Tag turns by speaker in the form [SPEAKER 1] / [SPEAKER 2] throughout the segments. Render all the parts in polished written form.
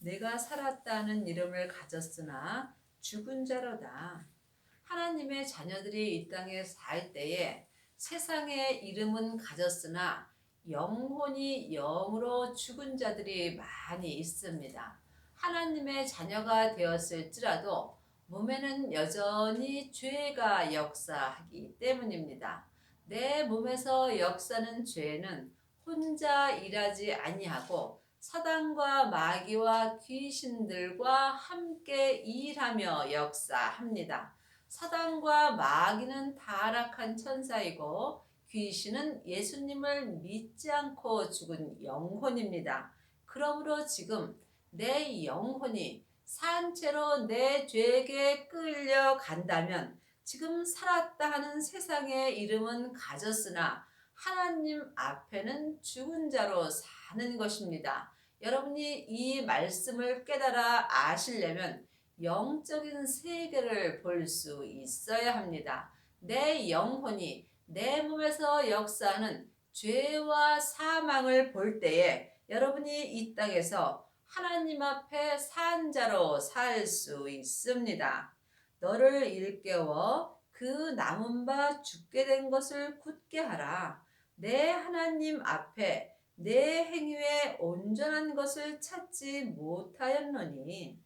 [SPEAKER 1] 내가 살았다는 이름을 가졌으나 죽은 자로다. 하나님의 자녀들이 이 땅에 살 때에 세상의 이름은 가졌으나 영혼이 영으로 죽은 자들이 많이 있습니다. 하나님의 자녀가 되었을지라도 몸에는 여전히 죄가 역사하기 때문입니다. 내 몸에서 역사하는 죄는 혼자 일하지 아니하고 사단과 마귀와 귀신들과 함께 일하며 역사합니다. 사단과 마귀는 타락한 천사이고 귀신은 예수님을 믿지 않고 죽은 영혼입니다. 그러므로 지금 내 영혼이 산채로 내 죄에게 끌려간다면 지금 살았다 하는 세상의 이름은 가졌으나 하나님 앞에는 죽은 자로 사는 것입니다. 여러분이 이 말씀을 깨달아 아시려면 영적인 세계를 볼 수 있어야 합니다. 내 영혼이 내 몸에서 역사하는 죄와 사망을 볼 때에 여러분이 이 땅에서 하나님 앞에 산 자로 살 수 있습니다. 너를 일깨워 그 남은 바 죽게 된 것을 굳게 하라. 내 하나님 앞에 내 행위에 온전한 것을 찾지 못하였노니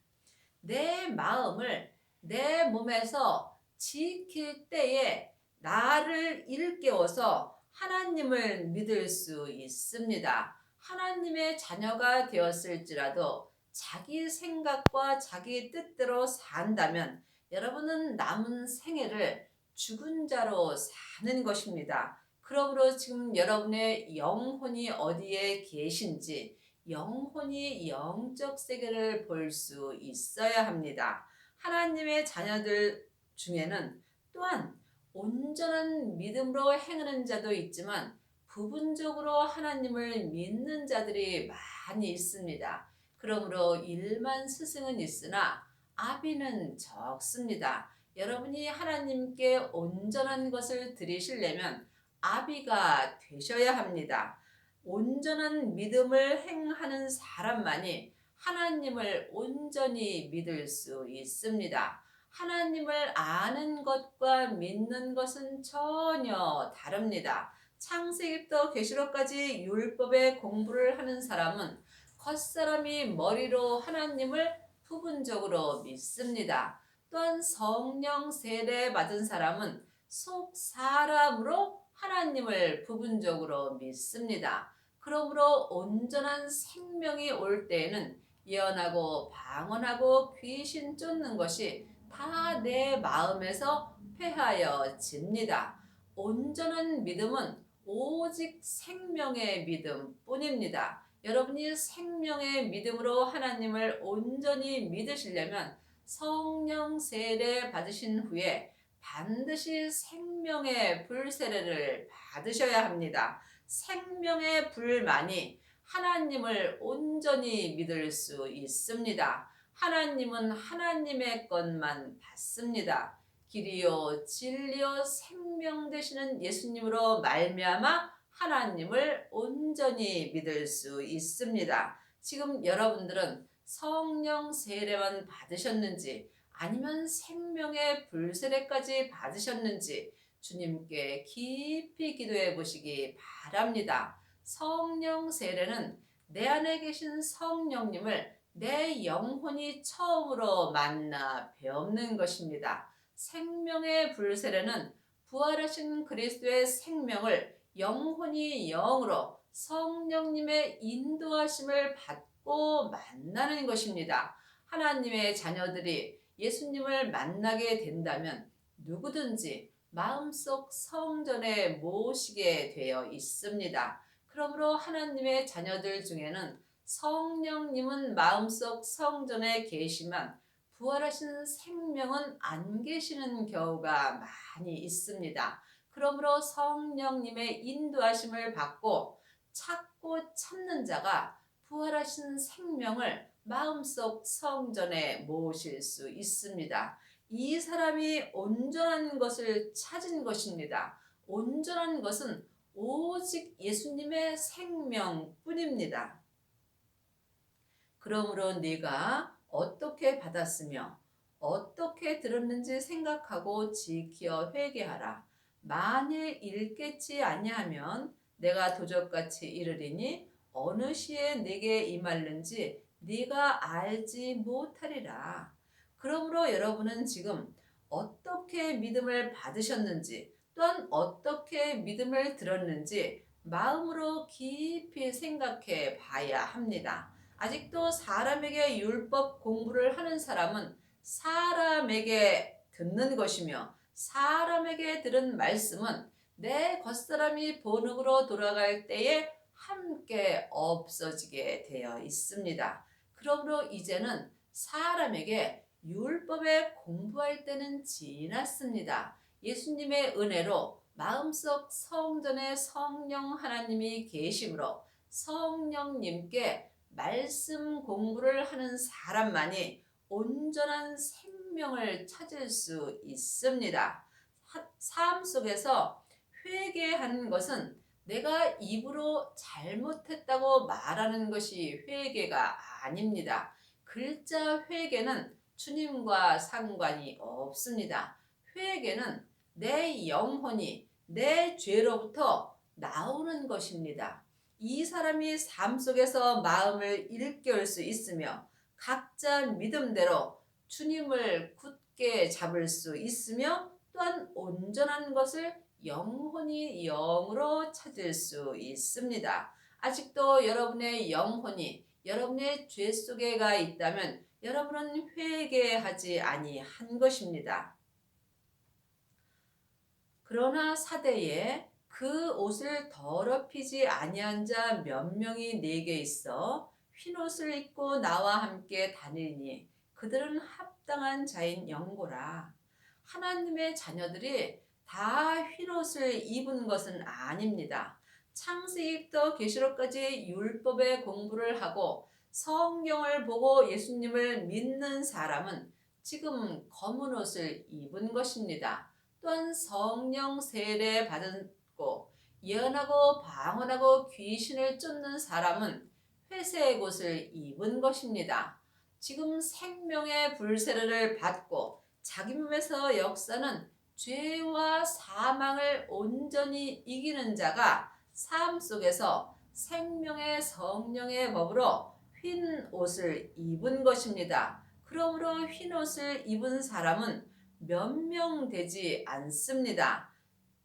[SPEAKER 1] 내 마음을 내 몸에서 지킬 때에 나를 일깨워서 하나님을 믿을 수 있습니다. 하나님의 자녀가 되었을지라도 자기 생각과 자기 뜻대로 산다면 여러분은 남은 생애를 죽은 자로 사는 것입니다. 그러므로 지금 여러분의 영혼이 어디에 계신지 영혼이 영적 세계를 볼 수 있어야 합니다. 하나님의 자녀들 중에는 또한 온전한 믿음으로 행하는 자도 있지만 부분적으로 하나님을 믿는 자들이 많이 있습니다. 그러므로 일만 스승은 있으나 아비는 적습니다. 여러분이 하나님께 온전한 것을 드리시려면 아비가 되셔야 합니다. 온전한 믿음을 행하는 사람만이 하나님을 온전히 믿을 수 있습니다. 하나님을 아는 것과 믿는 것은 전혀 다릅니다. 창세기부터 계시록까지 율법의 공부를 하는 사람은 겉사람이 머리로 하나님을 부분적으로 믿습니다. 또한 성령 세례 받은 사람은 속 사람으로 하나님을 부분적으로 믿습니다. 그러므로 온전한 생명이 올 때에는 예언하고 방언하고 귀신 쫓는 것이 다 내 마음에서 패하여집니다. 온전한 믿음은 오직 생명의 믿음 뿐입니다. 여러분이 생명의 믿음으로 하나님을 온전히 믿으시려면 성령 세례 받으신 후에 반드시 생명의 불 세례를 받으셔야 합니다. 생명의 불만이 하나님을 온전히 믿을 수 있습니다. 하나님은 하나님의 것만 받습니다. 길이요 진리요 생명 되시는 예수님으로 말미암아 하나님을 온전히 믿을 수 있습니다. 지금 여러분들은 성령 세례만 받으셨는지 아니면 생명의 불세례까지 받으셨는지 주님께 깊이 기도해 보시기 바랍니다. 성령 세례는 내 안에 계신 성령님을 내 영혼이 처음으로 만나 배우는 것입니다. 생명의 불세례는 부활하신 그리스도의 생명을 영혼이 영으로 성령님의 인도하심을 받고 만나는 것입니다. 하나님의 자녀들이 예수님을 만나게 된다면 누구든지 마음속 성전에 모시게 되어 있습니다. 그러므로 하나님의 자녀들 중에는 성령님은 마음속 성전에 계시만 부활하신 생명은 안 계시는 경우가 많이 있습니다. 그러므로 성령님의 인도하심을 받고 찾고 찾는 자가 부활하신 생명을 마음속 성전에 모실 수 있습니다. 이 사람이 온전한 것을 찾은 것입니다. 온전한 것은 오직 예수님의 생명뿐입니다. 그러므로 네가 어떻게 받았으며 어떻게 들었는지 생각하고 지키어 회개하라. 만일 일깨지 아니하면 내가 도적같이 이르리니 어느 시에 내게 임할는지 네가 알지 못하리라. 그러므로 여러분은 지금 어떻게 믿음을 받으셨는지 또한 어떻게 믿음을 들었는지 마음으로 깊이 생각해 봐야 합니다. 아직도 사람에게 율법 공부를 하는 사람은 사람에게 듣는 것이며 사람에게 들은 말씀은 내 겉사람이 본흙으로 돌아갈 때에 함께 없어지게 되어 있습니다. 그러므로 이제는 사람에게 율법에 공부할 때는 지났습니다. 예수님의 은혜로 마음속 성전에 성령 하나님이 계심으로 성령님께 말씀 공부를 하는 사람만이 온전한 생명을 찾을 수 있습니다. 삶 속에서 회개하는 것은 내가 입으로 잘못했다고 말하는 것이 회개가 아닙니다. 글자 회개는 주님과 상관이 없습니다. 회개는 내 영혼이 내 죄로부터 나오는 것입니다. 이 사람이 삶 속에서 마음을 일깨울 수 있으며 각자 믿음대로 주님을 굳게 잡을 수 있으며 또한 온전한 것을 영혼이 영으로 찾을 수 있습니다. 아직도 여러분의 영혼이 여러분의 죄 속에 가 있다면 여러분은 회개하지 아니한 것입니다. 그러나 사대에 그 옷을 더럽히지 아니한 자 몇 명이 내게 있어 흰옷을 입고 나와 함께 다니니 그들은 합당한 자인 영고라. 하나님의 자녀들이 다 흰옷을 입은 것은 아닙니다. 창세기부터 계시록까지 율법의 공부를 하고 성경을 보고 예수님을 믿는 사람은 지금 검은 옷을 입은 것입니다. 또한 성령 세례 받았고 예언하고 방언하고 귀신을 쫓는 사람은 회색 옷을 입은 것입니다. 지금 생명의 불세례를 받고 자기 몸에서 역사는 죄와 사망을 온전히 이기는 자가 삶 속에서 생명의 성령의 법으로 흰 옷을 입은 것입니다. 그러므로 흰 옷을 입은 사람은 몇 명 되지 않습니다.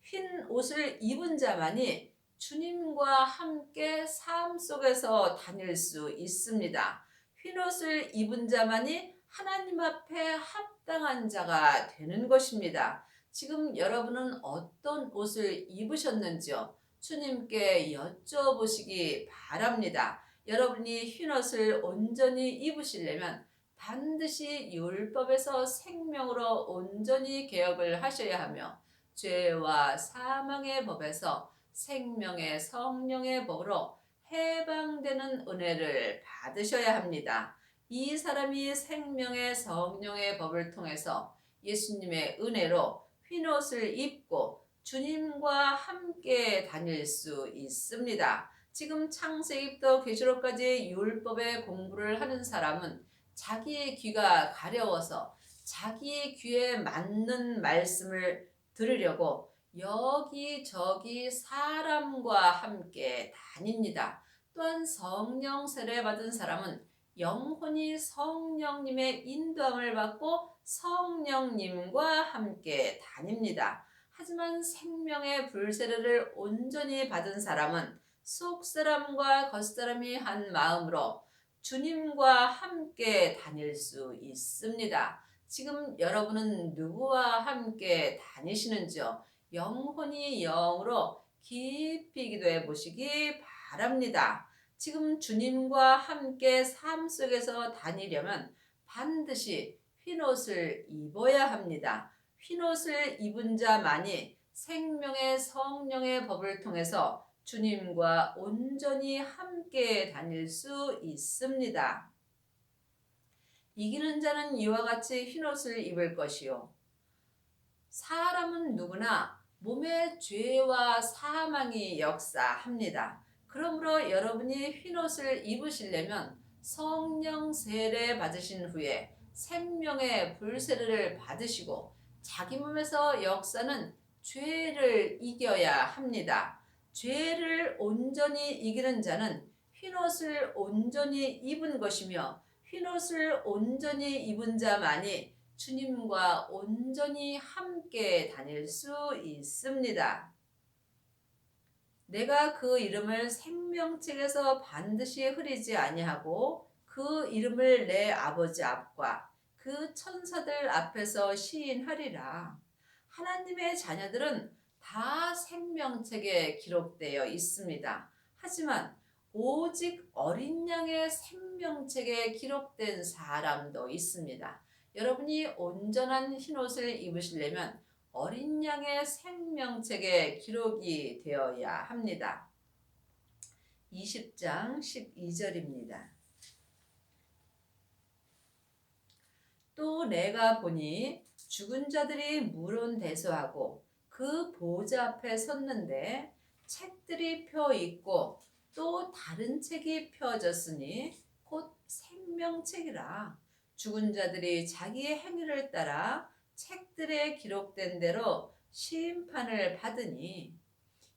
[SPEAKER 1] 흰 옷을 입은 자만이 주님과 함께 삶 속에서 다닐 수 있습니다. 흰 옷을 입은 자만이 하나님 앞에 합당한 자가 되는 것입니다. 지금 여러분은 어떤 옷을 입으셨는지요? 주님께 여쭤보시기 바랍니다. 여러분이 흰 옷을 온전히 입으시려면 반드시 율법에서 생명으로 온전히 개혁을 하셔야 하며 죄와 사망의 법에서 생명의 성령의 법으로 해방되는 은혜를 받으셔야 합니다. 이 사람이 생명의 성령의 법을 통해서 예수님의 은혜로 흰옷을 입고 주님과 함께 다닐 수 있습니다. 지금 창세기부터 계시록까지 율법의 공부를 하는 사람은 자기의 귀가 가려워서 자기의 귀에 맞는 말씀을 들으려고 여기저기 사람과 함께 다닙니다. 또한 성령 세례 받은 사람은 영혼이 성령님의 인도함을 받고 성령님과 함께 다닙니다. 하지만 생명의 불세례를 온전히 받은 사람은 속사람과 겉사람이 한 마음으로 주님과 함께 다닐 수 있습니다. 지금 여러분은 누구와 함께 다니시는지요? 영혼이 영으로 깊이 기도해 보시기 바랍니다. 지금 주님과 함께 삶 속에서 다니려면 반드시 흰옷을 입어야 합니다. 흰옷을 입은 자만이 생명의 성령의 법을 통해서 주님과 온전히 함께 다닐 수 있습니다. 이기는 자는 이와 같이 흰옷을 입을 것이요. 사람은 누구나 몸에 죄와 사망이 역사합니다. 그러므로 여러분이 흰옷을 입으시려면 성령 세례 받으신 후에 생명의 불세례를 받으시고 자기 몸에서 역사는 죄를 이겨야 합니다. 죄를 온전히 이기는 자는 흰옷을 온전히 입은 것이며 흰옷을 온전히 입은 자만이 주님과 온전히 함께 다닐 수 있습니다. 내가 그 이름을 생명책에서 반드시 흐리지 아니하고 그 이름을 내 아버지 앞과 그 천사들 앞에서 시인하리라. 하나님의 자녀들은 다 생명책에 기록되어 있습니다. 하지만 오직 어린 양의 생명책에 기록된 사람도 있습니다. 여러분이 온전한 흰옷을 입으시려면 어린 양의 생명책에 기록이 되어야 합니다. 20장 12절입니다. 또 내가 보니 죽은 자들이 물론대소하고 그 보좌 앞에 섰는데 책들이 펴 있고 또 다른 책이 펴졌으니 곧 생명책이라. 죽은 자들이 자기의 행위를 따라 책들에 기록된 대로 심판을 받으니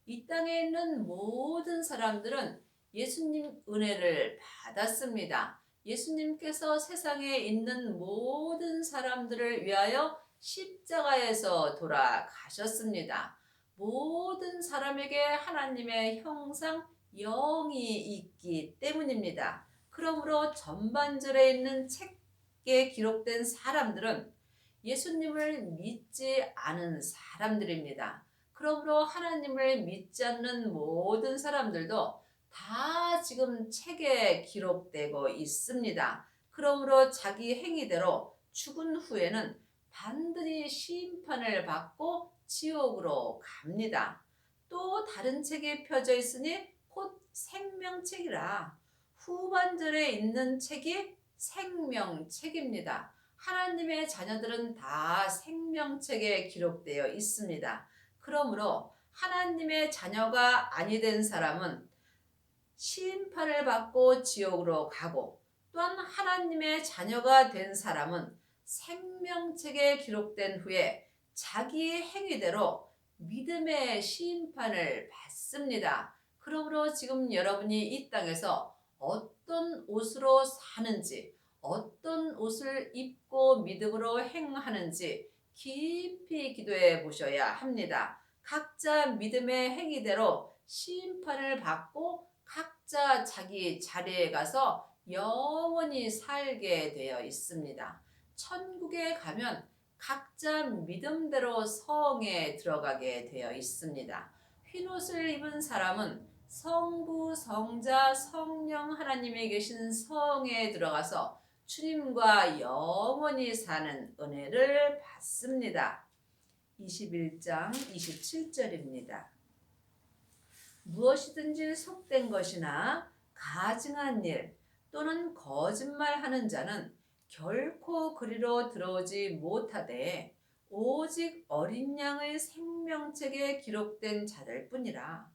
[SPEAKER 1] 이 땅에 있는 모든 사람들은 예수님 은혜를 받았습니다. 예수님께서 세상에 있는 모든 사람들을 위하여 십자가에서 돌아가셨습니다. 모든 사람에게 하나님의 형상 영이 있기 때문입니다. 그러므로 전반절에 있는 책에 기록된 사람들은 예수님을 믿지 않은 사람들입니다. 그러므로 하나님을 믿지 않는 모든 사람들도 다 지금 책에 기록되고 있습니다. 그러므로 자기 행위대로 죽은 후에는 반드시 심판을 받고 지옥으로 갑니다. 또 다른 책이 펴져 있으니 곧 생명책이라. 후반절에 있는 책이 생명책입니다. 하나님의 자녀들은 다 생명책에 기록되어 있습니다. 그러므로 하나님의 자녀가 아니 된 사람은 심판을 받고 지옥으로 가고, 또한 하나님의 자녀가 된 사람은 생명책에 기록된 후에 자기의 행위대로 믿음의 심판을 받습니다. 그러므로 지금 여러분이 이 땅에서 어떤 옷으로 사는지, 어떤 옷을 입고 믿음으로 행하는지 깊이 기도해 보셔야 합니다. 각자 믿음의 행위대로 심판을 받고 각자 자기 자리에 가서 영원히 살게 되어 있습니다. 천국에 가면 각자 믿음대로 성에 들어가게 되어 있습니다. 흰옷을 입은 사람은 성부, 성자, 성령 하나님이 계신 성에 들어가서 주님과 영원히 사는 은혜를 받습니다. 21장 27절입니다. 무엇이든지 속된 것이나 가증한 일 또는 거짓말하는 자는 결코 그리로 들어오지 못하되 오직 어린 양의 생명책에 기록된 자들 뿐이라.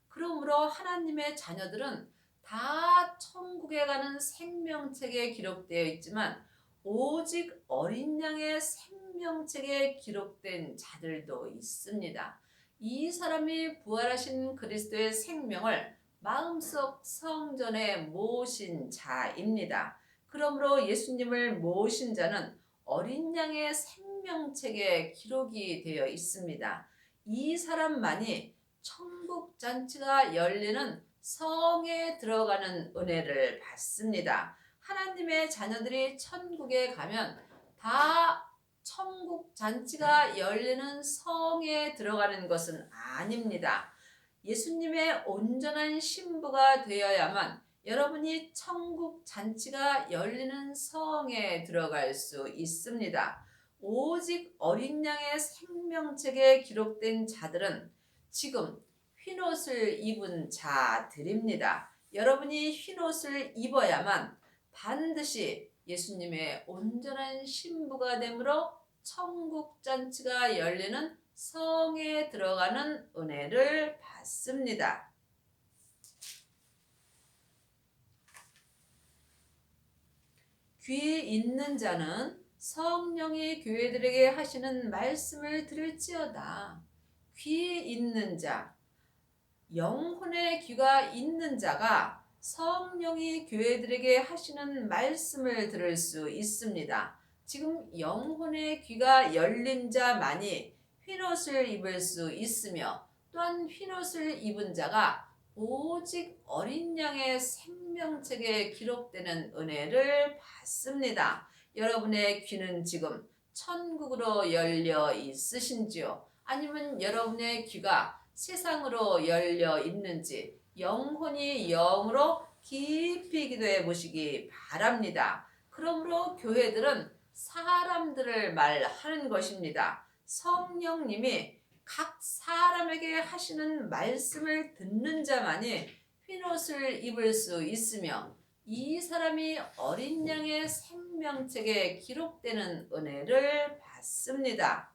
[SPEAKER 1] 그러므로 하나님의 자녀들은 다 천국에 가는 생명책에 기록되어 있지만 오직 어린 양의 생명책에 기록된 자들도 있습니다. 이 사람이 부활하신 그리스도의 생명을 마음속 성전에 모신 자입니다. 그러므로 예수님을 모신 자는 어린 양의 생명책에 기록이 되어 있습니다. 이 사람만이 천국 잔치가 열리는 성에 들어가는 은혜를 받습니다. 하나님의 자녀들이 천국에 가면 다 천국 잔치가 열리는 성에 들어가는 것은 아닙니다. 예수님의 온전한 신부가 되어야만 여러분이 천국 잔치가 열리는 성에 들어갈 수 있습니다. 오직 어린 양의 생명책에 기록된 자들은 지금 흰옷을 입은 자들입니다. 여러분이 흰옷을 입어야만 반드시 예수님의 온전한 신부가 되므로 천국 잔치가 열리는 성에 들어가는 은혜를 받습니다. 귀 있는 자는 성령이 교회들에게 하시는 말씀을 들을지어다. 귀 있는 자, 영혼의 귀가 있는 자가 성령이 교회들에게 하시는 말씀을 들을 수 있습니다. 지금 영혼의 귀가 열린 자만이 흰옷을 입을 수 있으며, 또한 흰옷을 입은 자가 오직 어린 양의 생명책에 기록되는 은혜를 받습니다. 여러분의 귀는 지금 천국으로 열려 있으신지요? 아니면 여러분의 귀가 세상으로 열려 있는지 영혼이 영으로 깊이 기도해 보시기 바랍니다. 그러므로 교회들은 사람들을 말하는 것입니다. 성령님이 각 사람에게 하시는 말씀을 듣는 자만이 흰옷을 입을 수 있으며, 이 사람이 어린 양의 생명책에 기록되는 은혜를 받습니다.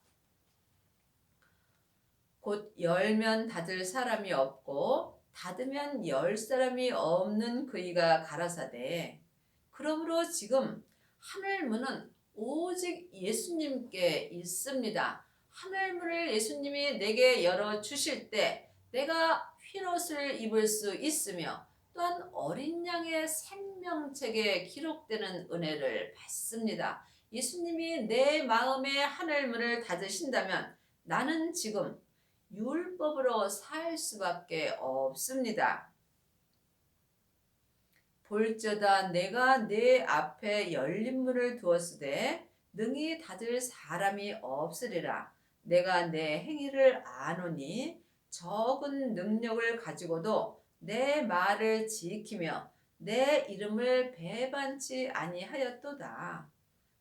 [SPEAKER 1] 곧 열면 닫을 사람이 없고 닫으면 열 사람이 없는 그이가 가라사대. 그러므로 지금 하늘문은 오직 예수님께 있습니다. 하늘문을 예수님이 내게 열어주실 때 내가 흰옷을 입을 수 있으며, 또한 어린 양의 생명책에 기록되는 은혜를 받습니다. 예수님이 내 마음의 하늘문을 닫으신다면 나는 지금 율법으로 살 수밖에 없습니다. 볼저다 내가 내 앞에 열린 문을 두었으되 능히 닫을 사람이 없으리라. 내가 내 행위를 아노니 적은 능력을 가지고도 내 말을 지키며 내 이름을 배반치 아니하였도다.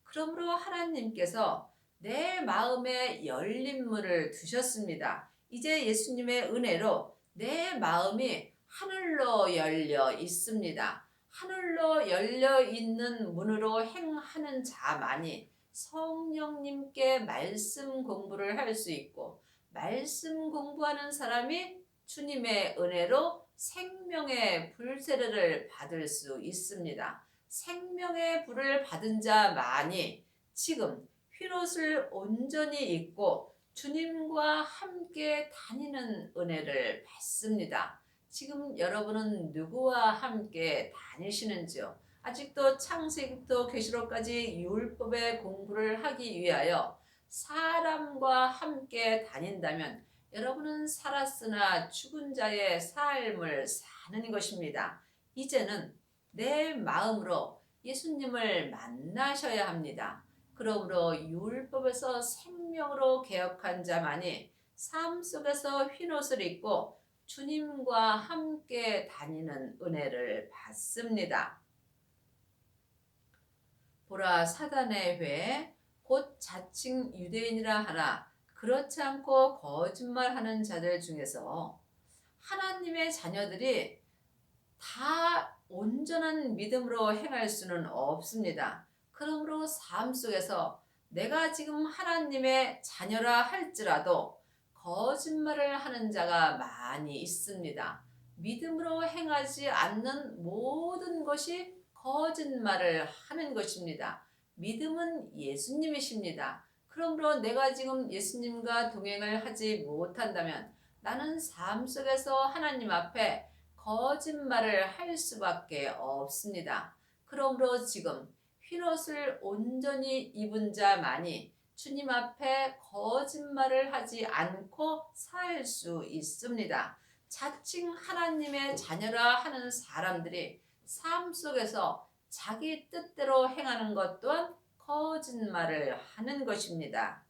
[SPEAKER 1] 그러므로 하나님께서 내 마음에 열린 문을 두셨습니다. 이제 예수님의 은혜로 내 마음이 하늘로 열려 있습니다. 하늘로 열려 있는 문으로 행하는 자만이 성령님께 말씀 공부를 할 수 있고, 말씀 공부하는 사람이 주님의 은혜로 생명의 불세례를 받을 수 있습니다. 생명의 불을 받은 자만이 지금 흰옷을 온전히 입고 주님과 함께 다니는 은혜를 받습니다. 지금 여러분은 누구와 함께 다니시는지요? 아직도 창세기부터 계시록까지 율법의 공부를 하기 위하여 사람과 함께 다닌다면 여러분은 살았으나 죽은 자의 삶을 사는 것입니다. 이제는 내 마음으로 예수님을 만나셔야 합니다. 그러므로 율법에서 생명으로 개혁한 자만이 삶 속에서 흰옷을 입고 주님과 함께 다니는 은혜를 받습니다. 보라, 사단의 회 곧 자칭 유대인이라 하나 그렇지 않고 거짓말하는 자들 중에서 하나님의 자녀들이 다 온전한 믿음으로 행할 수는 없습니다. 그러므로 삶 속에서 내가 지금 하나님의 자녀라 할지라도 거짓말을 하는 자가 많이 있습니다. 믿음으로 행하지 않는 모든 것이 거짓말을 하는 것입니다. 믿음은 예수님이십니다. 그러므로 내가 지금 예수님과 동행을 하지 못한다면 나는 삶 속에서 하나님 앞에 거짓말을 할 수밖에 없습니다. 그러므로 지금 흰옷을 온전히 입은 자만이 주님 앞에 거짓말을 하지 않고 살 수 있습니다. 자칭 하나님의 자녀라 하는 사람들이 삶 속에서 자기 뜻대로 행하는 것 또한 거짓말을 하는 것입니다.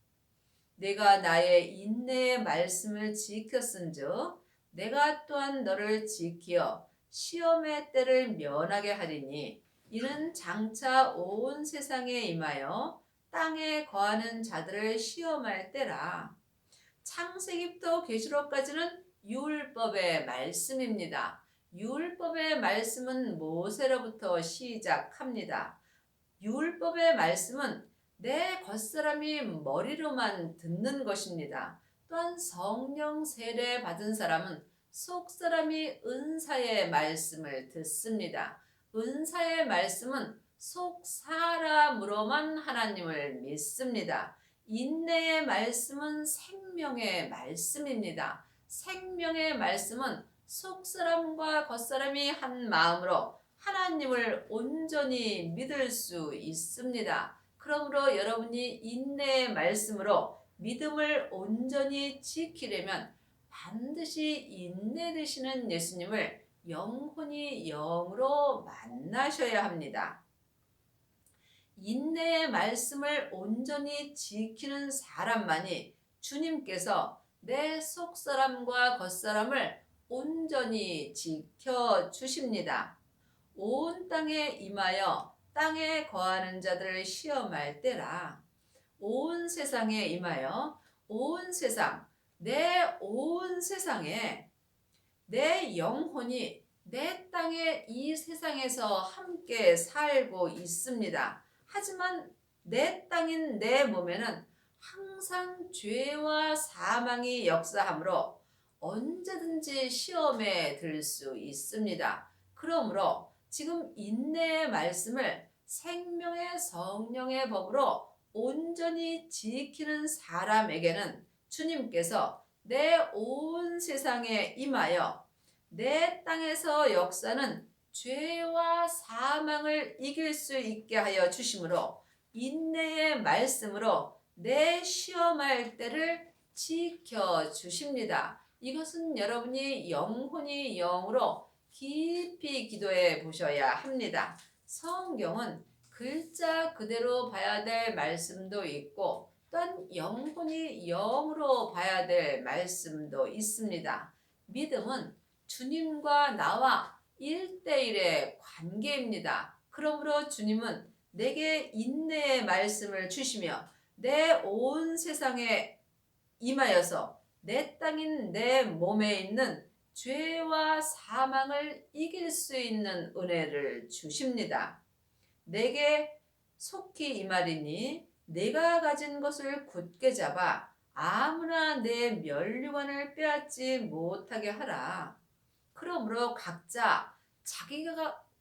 [SPEAKER 1] 내가 나의 인내의 말씀을 지켰은즉 내가 또한 너를 지키어 시험의 때를 면하게 하리니 이는 장차 온 세상에 임하여 땅에 거하는 자들을 시험할 때라. 창세기부터 계시록까지는 율법의 말씀입니다. 율법의 말씀은 모세로부터 시작합니다. 율법의 말씀은 내 겉사람이 머리로만 듣는 것입니다. 또한 성령 세례 받은 사람은 속사람이 은사의 말씀을 듣습니다. 은사의 말씀은 속 사람으로만 하나님을 믿습니다. 인내의 말씀은 생명의 말씀입니다. 생명의 말씀은 속사람과 겉사람이 한 마음으로 하나님을 온전히 믿을 수 있습니다. 그러므로 여러분이 인내의 말씀으로 믿음을 온전히 지키려면 반드시 인내 되시는 예수님을 영혼이 영으로 만나셔야 합니다. 인내의 말씀을 온전히 지키는 사람만이 주님께서 내 속사람과 겉사람을 온전히 지켜주십니다. 온 땅에 임하여 땅에 거하는 자들을 시험할 때라. 온 세상에 임하여 온 세상, 내 온 세상에 내 영혼이 내 땅에 이 세상에서 함께 살고 있습니다. 하지만 내 땅인 내 몸에는 항상 죄와 사망이 역사하므로 언제든지 시험에 들 수 있습니다. 그러므로 지금 인내의 말씀을 생명의 성령의 법으로 온전히 지키는 사람에게는 주님께서 내 온 세상에 임하여 내 땅에서 역사는 죄와 사망을 이길 수 있게 하여 주심으로 인내의 말씀으로 내 시험할 때를 지켜주십니다. 이것은 여러분이 영혼이 영으로 깊이 기도해 보셔야 합니다. 성경은 글자 그대로 봐야 될 말씀도 있고 또한 영혼이 영으로 봐야 될 말씀도 있습니다. 믿음은 주님과 나와 1대1의 관계입니다. 그러므로 주님은 내게 인내의 말씀을 주시며 내 온 세상에 임하여서 내 땅인 내 몸에 있는 죄와 사망을 이길 수 있는 은혜를 주십니다. 내게 속히 임하리니 내가 가진 것을 굳게 잡아 아무나 내 면류관을 빼앗지 못하게 하라. 그러므로 각자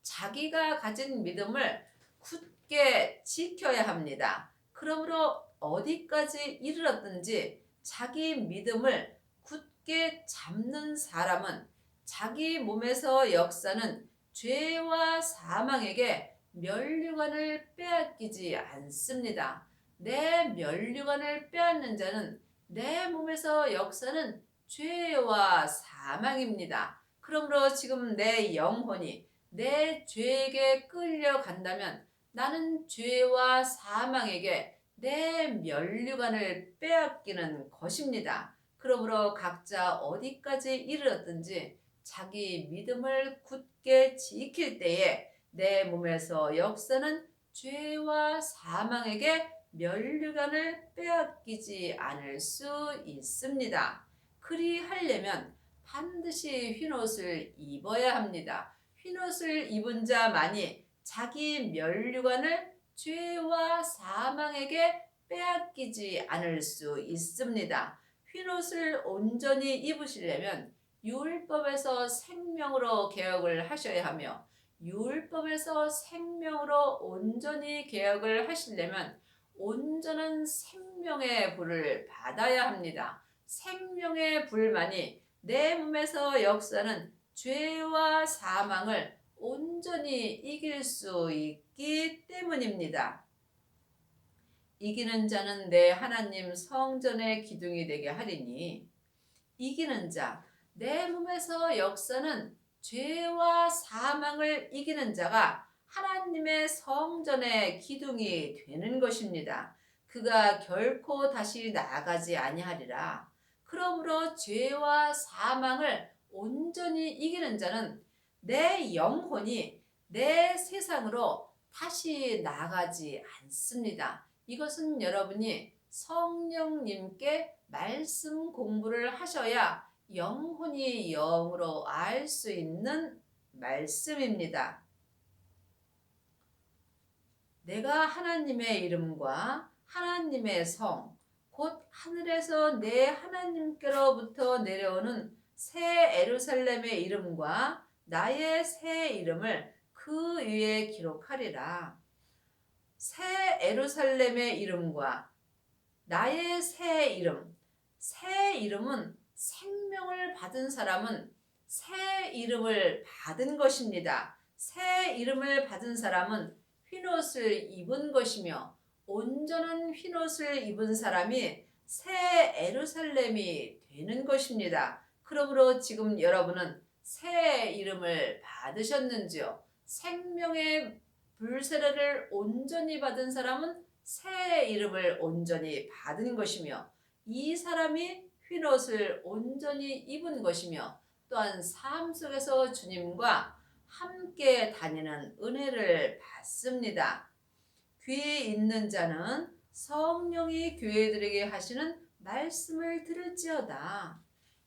[SPEAKER 1] 자기가 가진 믿음을 굳게 지켜야 합니다. 그러므로 어디까지 이르렀든지 자기 믿음을 굳게 잡는 사람은 자기 몸에서 역사는 죄와 사망에게 면류관을 빼앗기지 않습니다. 내 면류관을 빼앗는 자는 내 몸에서 역사는 죄와 사망입니다. 그러므로 지금 내 영혼이 내 죄에게 끌려간다면 나는 죄와 사망에게 내 면류관을 빼앗기는 것입니다. 그러므로 각자 어디까지 이르렀든지 자기 믿음을 굳게 지킬 때에 내 몸에서 역사는 죄와 사망에게 면류관을 빼앗기지 않을 수 있습니다. 그리하려면 반드시 흰옷을 입어야 합니다. 흰옷을 입은 자만이 자기 면류관을 죄와 사망에게 빼앗기지 않을 수 있습니다. 흰옷을 온전히 입으시려면 율법에서 생명으로 개혁을 하셔야 하며 율법에서 생명으로 온전히 개혁을 하시려면 온전한 생명의 불을 받아야 합니다. 생명의 불만이 내 몸에서 역사는 죄와 사망을 온전히 이길 수 있기 때문입니다. 이기는 자는 내 하나님 성전의 기둥이 되게 하리니 이기는 자, 내 몸에서 역사는 죄와 사망을 이기는 자가 하나님의 성전의 기둥이 되는 것입니다. 그가 결코 다시 나아가지 아니하리라. 그러므로 죄와 사망을 온전히 이기는 자는 내 영혼이 내 세상으로 다시 나아가지 않습니다. 이것은 여러분이 성령님께 말씀 공부를 하셔야 영혼이 영으로 알 수 있는 말씀입니다. 내가 하나님의 이름과 하나님의 성, 곧 하늘에서 내 하나님께로부터 내려오는 새 예루살렘의 이름과 나의 새 이름을 그 위에 기록하리라. 새 예루살렘의 이름과 나의 새 이름, 새 이름은 생명을 받은 사람은 새 이름을 받은 것입니다. 새 이름을 받은 사람은 흰옷을 입은 것이며 온전한 흰옷을 입은 사람이 새 예루살렘이 되는 것입니다. 그러므로 지금 여러분은 새 이름을 받으셨는지요? 생명의 불세례를 온전히 받은 사람은 새 이름을 온전히 받은 것이며 이 사람이 흰옷을 온전히 입은 것이며 또한 삶 속에서 주님과 함께 다니는 은혜를 받습니다. 귀 있는 자는 성령이 교회들에게 하시는 말씀을 들을지어다.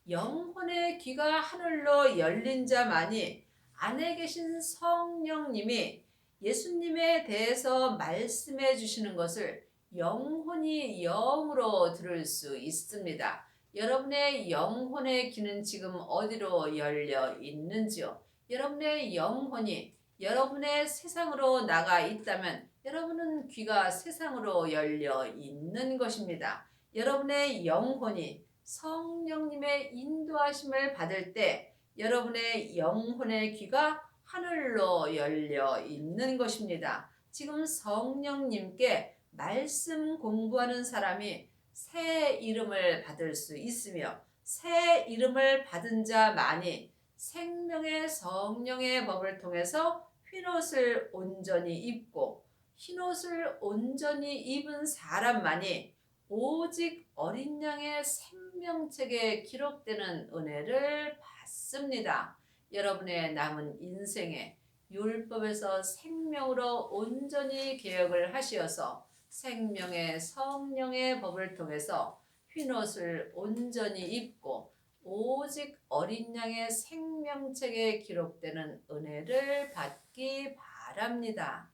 [SPEAKER 1] 영혼의 귀가 하늘로 열린 자만이 안에 계신 성령님이 예수님에 대해서 말씀해 주시는 것을 영혼이 영으로 들을 수 있습니다. 여러분의 영혼의 귀는 지금 어디로 열려 있는지요? 여러분의 영혼이 여러분의 세상으로 나가 있다면 여러분은 귀가 세상으로 열려 있는 것입니다. 여러분의 영혼이 성령님의 인도하심을 받을 때 여러분의 영혼의 귀가 하늘로 열려 있는 것입니다. 지금 성령님께 말씀 공부하는 사람이 새 이름을 받을 수 있으며 새 이름을 받은 자만이 생명의 성령의 법을 통해서 흰옷을 온전히 입고 흰옷을 온전히 입은 사람만이 오직 어린 양의 생명책에 기록되는 은혜를 받습니다. 여러분의 남은 인생에 율법에서 생명으로 온전히 개혁을 하시어서 생명의 성령의 법을 통해서 흰옷을 온전히 입고 오직 어린 양의 생명책에 기록되는 은혜를 받기 바랍니다.